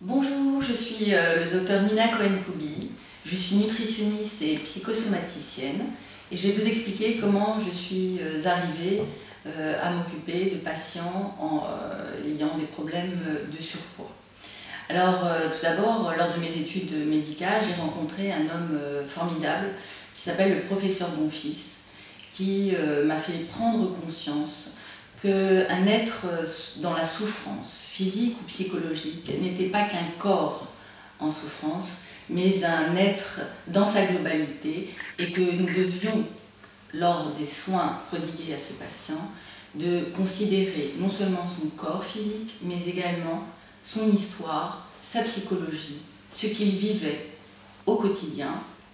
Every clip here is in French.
Bonjour, je suis le docteur Nina Cohen-Koubi, je suis nutritionniste et psychosomaticienne et je vais vous expliquer comment je suis arrivée à m'occuper de patients ayant des problèmes de surpoids. Alors tout d'abord, lors de mes études médicales, j'ai rencontré un homme formidable qui s'appelle le professeur Bonfils, qui m'a fait prendre conscience qu'un être dans la souffrance physique ou psychologique n'était pas qu'un corps en souffrance, mais un être dans sa globalité, et que nous devions, lors des soins prodigués à ce patient, de considérer non seulement son corps physique, mais également son histoire, sa psychologie, ce qu'il vivait au quotidien,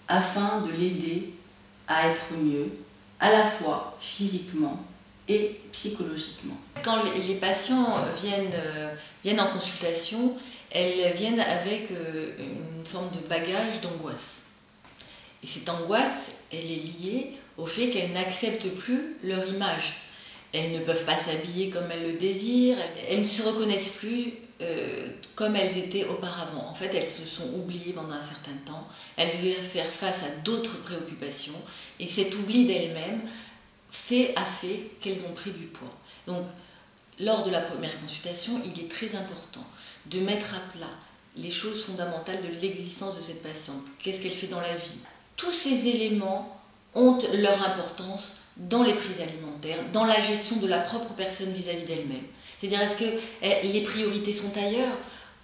afin de l'aider à être mieux, à la fois physiquement et psychologiquement. Quand les patients viennent en consultation, elles viennent avec une forme de bagage d'angoisse. Et cette angoisse, elle est liée au fait qu'elles n'acceptent plus leur image. Elles ne peuvent pas s'habiller comme elles le désirent, elles ne se reconnaissent plus comme elles étaient auparavant. En fait, elles se sont oubliées pendant un certain temps, elles devaient faire face à d'autres préoccupations, et cet oubli d'elles-mêmes a fait qu'elles ont pris du poids. Donc, lors de la première consultation, il est très important de mettre à plat les choses fondamentales de l'existence de cette patiente. Qu'est-ce qu'elle fait dans la vie? Tous ces éléments ont leur importance dans les prises alimentaires, dans la gestion de la propre personne vis-à-vis d'elle-même. C'est-à-dire, est-ce que les priorités sont ailleurs?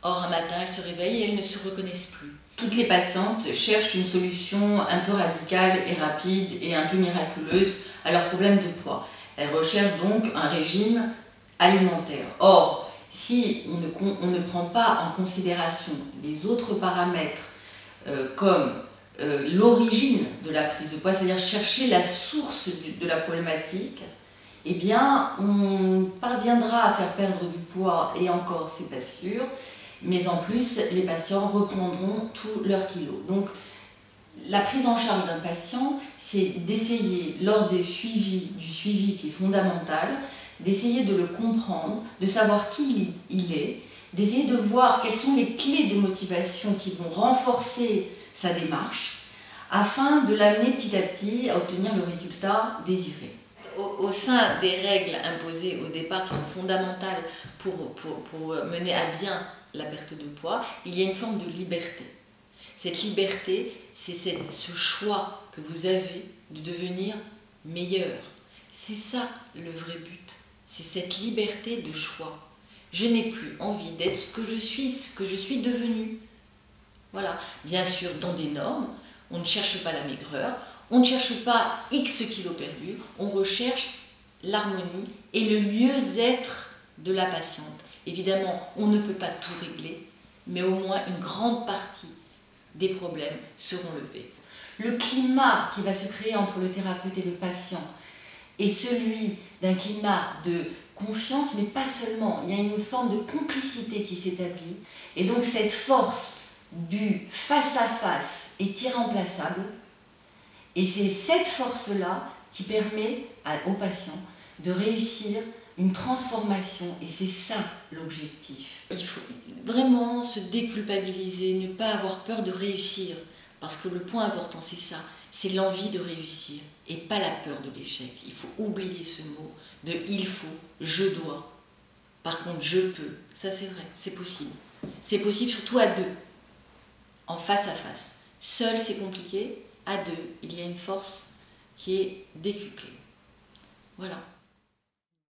Or, un matin, elles se réveillent et elles ne se reconnaissent plus. Toutes les patientes cherchent une solution un peu radicale et rapide et un peu miraculeuse à leur problème de poids. Elles recherchent donc un régime alimentaire. Or, si on ne prend pas en considération les autres paramètres comme l'origine de la prise de poids, c'est-à-dire chercher la source de la problématique, eh bien, on parviendra à faire perdre du poids, et encore, c'est pas sûr, mais en plus, les patients reprendront tous leurs kilos. Donc, la prise en charge d'un patient, c'est d'essayer, lors du suivi qui est fondamental, d'essayer de le comprendre, de savoir qui il est, d'essayer de voir quelles sont les clés de motivation qui vont renforcer sa démarche, afin de l'amener petit à petit à obtenir le résultat désiré. Au sein des règles imposées au départ, qui sont fondamentales pour mener à bien la perte de poids, il y a une forme de liberté. Cette liberté, c'est ce choix que vous avez de devenir meilleur. C'est ça le vrai but, c'est cette liberté de choix. Je n'ai plus envie d'être ce que je suis devenue. Voilà, bien sûr, dans des normes, on ne cherche pas la maigreur, on ne cherche pas X kilos perdus, on recherche l'harmonie et le mieux-être de la patiente. Évidemment, on ne peut pas tout régler, mais au moins une grande partie des problèmes seront levés. Le climat qui va se créer entre le thérapeute et le patient est celui d'un climat de confiance, mais pas seulement. Il y a une forme de complicité qui s'établit. Et donc cette force du face-à-face est irremplaçable. Et c'est cette force-là qui permet aux patients de réussir une transformation, et c'est ça l'objectif. Il faut vraiment se déculpabiliser, ne pas avoir peur de réussir, parce que le point important c'est ça, c'est l'envie de réussir et pas la peur de l'échec. Il faut oublier ce mot de il faut, je dois. Par contre, je peux, ça c'est vrai, c'est possible. C'est possible surtout à deux, en face à face. Seul c'est compliqué, à deux, il y a une force qui est décuplée. Voilà.